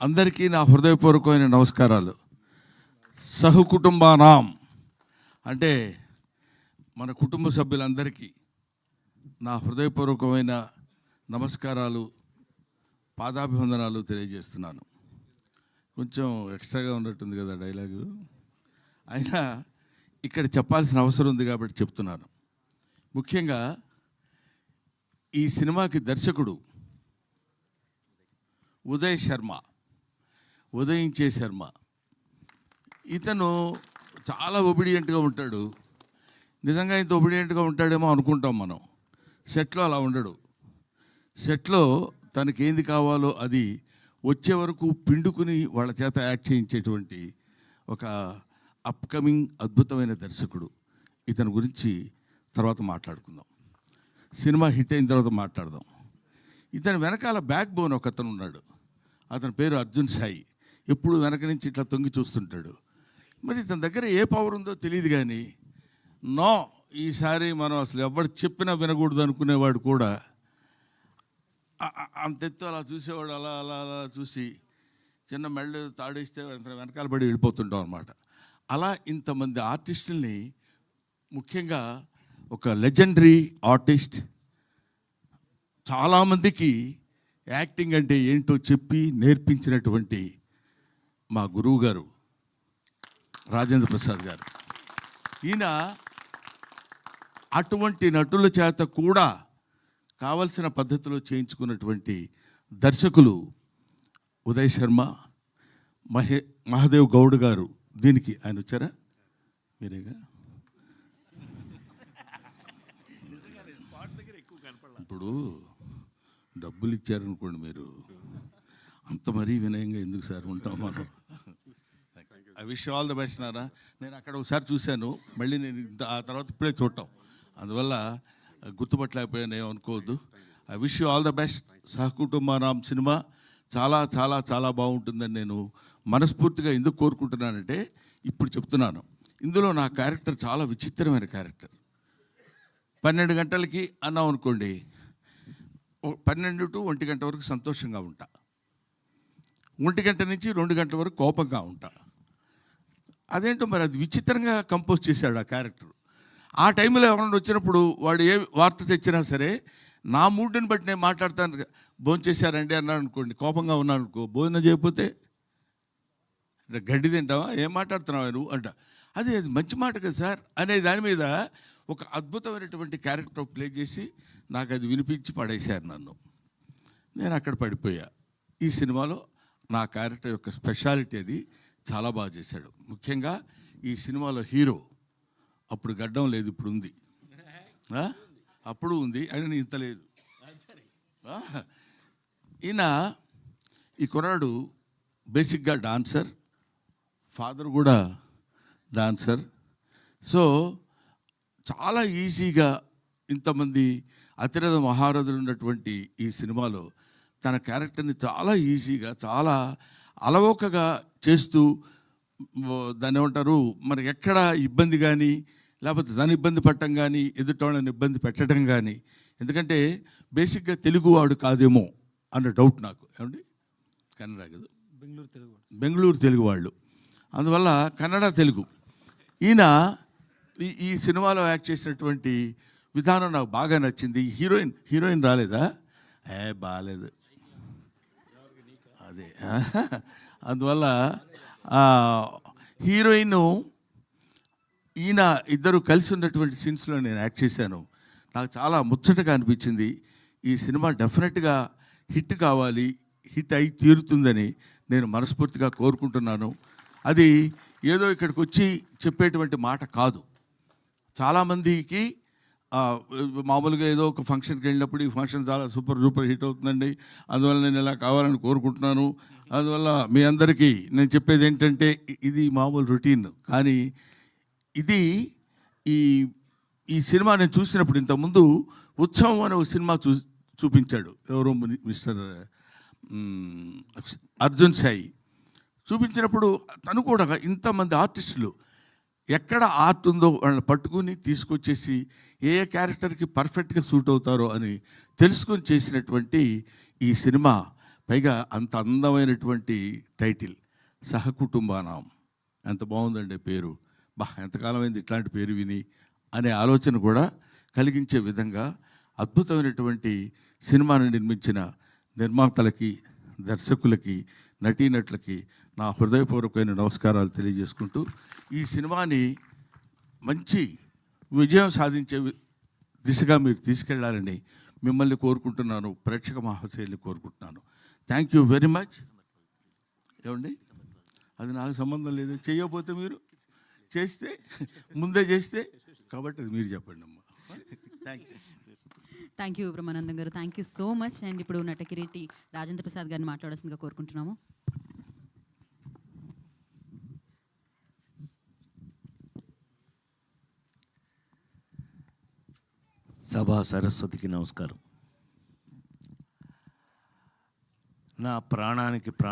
అందరికీ నా హృదయపూర్వకమైన నమస్కారాలు. సహకుటుంబానాం అంటే మన కుటుంబ సభ్యులందరికీ నా హృదయపూర్వకమైన నమస్కారాలు, పాదాభివందనాలు తెలియజేస్తున్నాను. కొంచెం ఎక్స్ట్రాగా ఉన్నట్టుంది కదా డైలాగు, అయినా ఇక్కడ చెప్పాల్సిన అవసరం ఉంది కాబట్టి చెప్తున్నాను. ముఖ్యంగా ఈ సినిమాకి దర్శకుడు ఉదయించే శర్మ. ఇతను చాలా ఒబిడియంట్గా ఉంటాడు. నిజంగా ఇంత ఒబిడియంట్గా ఉంటాడేమో అనుకుంటాం మనం. సెట్లో అలా ఉండడు. సెట్లో తనకి ఏంది కావాలో అది వచ్చే వరకు పిండుకుని వాళ్ళ చేత యాక్ట్ చేయించేటువంటి ఒక అప్కమింగ్ అద్భుతమైన దర్శకుడు. ఇతని గురించి తర్వాత మాట్లాడుకుందాం. సినిమా హిట్ అయిన తర్వాత మాట్లాడదాం. ఇతని వెనకాల బ్యాక్ బోన్ ఒక అతను ఉన్నాడు. అతని పేరు అర్జున్ సాయి. ఎప్పుడు వెనక నుంచి ఇట్లా తొంగి చూస్తుంటాడు. మరి ఇతని దగ్గర ఏ పవర్ ఉందో తెలియదు, కానీ ఈసారి మనం అసలు ఎవరు చెప్పినా వినకూడదు అనుకునేవాడు కూడా అంతెత్తు అలా చూసేవాడు. అలా అలా అలా చూసి చిన్న మెళ్ళు తాడేస్తే వెనకాల పడి వెళ్ళిపోతుంటాం అనమాట. అలా ఇంతమంది ఆర్టిస్టుల్ని, ముఖ్యంగా ఒక లెజెండరీ ఆర్టిస్ట్, చాలామందికి యాక్టింగ్ అంటే ఏంటో చెప్పి నేర్పించినటువంటి మా గురువు గారు రాజేంద్ర ప్రసాద్ గారు. ఈయన అటువంటి నటుల చేత కూడా కావలసిన పద్ధతిలో చేయించుకున్నటువంటి దర్శకులు ఉదయ్ శర్మ, మహాదేవ్ గౌడ్ గారు. దీనికి ఆయన వచ్చారా? మీరేగా. ఇప్పుడు డబ్బులు ఇచ్చారనుకోండి, మీరు అంత మరీ వినయంగా ఎందుకు సార్ ఉంటాం మనం. I wish all the best Nara. నేను అక్కడ ఒకసారి చూశాను, మళ్ళీ నేను ఆ తర్వాత ఇప్పుడే చూడటం, అందువల్ల గుర్తుపట్టలేకపోయాను, ఏమనుకోవద్దు. I wish you all the best. సహకుటుంబానాం సినిమా చాలా చాలా చాలా బాగుంటుందని నేను మనస్ఫూర్తిగా ఎందుకు కోరుకుంటున్నానంటే, ఇప్పుడు చెప్తున్నాను, ఇందులో నా క్యారెక్టర్ చాలా విచిత్రమైన క్యారెక్టర్. 12 గంటలకి అన్నాం అనుకోండి, 12 to 1 గంట వరకు సంతోషంగా ఉంటా, 1 గంట నుంచి 2 గంటల వరకు కోపంగా ఉంటా. అదేంటో మరి అది విచిత్రంగా కంపోజ్ చేశాడు ఆ క్యారెక్టర్. ఆ టైంలో ఎవరైనా వచ్చినప్పుడు వాడు ఏ వార్త తెచ్చినా సరే నా మూడ్ని బట్టి నేను మాట్లాడతాను. భోజనం చేశారండి అన్నాడు అనుకోండి, కోపంగా ఉన్నాను అనుకో, భోజనం చేయకపోతే గడ్డి తింటావా, ఏం మాట్లాడుతున్నావా నువ్వు అంట. అది మంచి మాట కదా సార్ అనే దాని మీద ఒక అద్భుతమైనటువంటి క్యారెక్టర్ ప్లే చేసి నాకు అది వినిపించి పడేశారు నన్ను. నేను అక్కడ పడిపోయా. ఈ సినిమాలో నా క్యారెక్టర్ యొక్క స్పెషాలిటీ అది చాలా బాగా చేశాడు. ముఖ్యంగా ఈ సినిమాలో హీరో అప్పుడు గడ్డం లేదు, ఇప్పుడు ఉంది. అప్పుడు ఉంది, అయినా ఇంత లేదు. ఈ కుర్రాడు బేసిక్గా డాన్సర్, ఫాదర్ కూడా డాన్సర్. సో చాలా ఈజీగా ఇంతమంది అతిరథ మహారథులు ఉన్నటువంటి ఈ సినిమాలో తన క్యారెక్టర్ని చాలా ఈజీగా, చాలా అలవోకగా చేస్తూ, దాన్ని ఏమంటారు, మరి ఎక్కడ ఇబ్బంది కానీ, లేకపోతే దాన్ని ఇబ్బంది పడటం కానీ, ఎదుటోళ్ళని ఇబ్బంది పెట్టడం కానీ. ఎందుకంటే బేసిక్గా తెలుగువాడు కాదేమో అన్న డౌట్ నాకు. ఏమండి, కన్నడ కదా, బెంగళూరు తెలుగు వాళ్ళు, అందువల్ల కన్నడ తెలుగు. ఈయన ఈ సినిమాలో యాక్ట్ చేసినటువంటి విధానం నాకు బాగా నచ్చింది. హీరోయిన్ రాలేదా? బాగాలేదు అదే. అందువల్ల హీరోయిన్ ఈయన ఇద్దరు కలిసి ఉన్నటువంటి సీన్స్లో నేను యాక్ట్ చేశాను. నాకు చాలా ముచ్చటగా అనిపించింది. ఈ సినిమా డెఫినెట్గా హిట్ కావాలి, హిట్ అయి తీరుతుందని నేను మనస్ఫూర్తిగా కోరుకుంటున్నాను. అది ఏదో ఇక్కడికి వచ్చి చెప్పేటువంటి మాట కాదు. చాలామందికి మామూలుగా ఏదో ఒక ఫంక్షన్కి వెళ్ళినప్పుడు ఈ ఫంక్షన్ చాలా సూపర్ హిట్ అవుతుందండి, అందువల్ల నేను ఇలా కావాలని కోరుకుంటున్నాను. అందువల్ల మీ అందరికీ నేను చెప్పేది ఏంటంటే, ఇది మామూలు రొటీన్. కానీ ఇది ఈ సినిమా నేను చూసినప్పుడు, ఇంతకుముందు ఉత్సవం అనే ఒక సినిమా చూపించాడు ఎవరో మిస్టర్ అర్జున్ సాయి. చూపించినప్పుడు తను కూడా ఇంతమంది ఆర్టిస్టులు ఎక్కడ ఆర్ట్ ఉందో వాళ్ళని పట్టుకుని తీసుకొచ్చేసి ఏ క్యారెక్టర్కి పర్ఫెక్ట్గా సూట్ అవుతారో అని తెలుసుకొని చేసినటువంటి ఈ సినిమా పైగా అంత అందమైనటువంటి టైటిల్ సహకుటుంబానాం. ఎంత బాగుందండి పేరు. ఎంతకాలమైంది ఇట్లాంటి పేరు విని అనే ఆలోచన కూడా కలిగించే విధంగా అద్భుతమైనటువంటి సినిమాను నిర్మించిన నిర్మాతలకి, దర్శకులకి, నటీనటులకి నా హృదయపూర్వకమైన నమస్కారాలు తెలియజేసుకుంటూ ఈ సినిమాని మంచి విజయం సాధించే దిశగా మీరు తీసుకెళ్లాలని మిమ్మల్ని కోరుకుంటున్నాను, ప్రేక్షక మహాశయుల్ని కోరుకుంటున్నాను. Thank you very much. ఏమండి, అది నాకు సంబంధం లేదు. చేయకపోతే మీరు చేస్తే ముందే చేస్తే, కాబట్టి అది మీరు చెప్పండి అమ్మా. థ్యాంక్ యూ బ్రహ్మానందం గారు, thank you so much. And ఇప్పుడు నటకిరీటి రాజేంద్ర ప్రసాద్ గారిని మాట్లాడాల్సిందిగా కోరుకుంటున్నాము. సభా సరస్వతికి నమస్కారం. నా ప్రాణానికి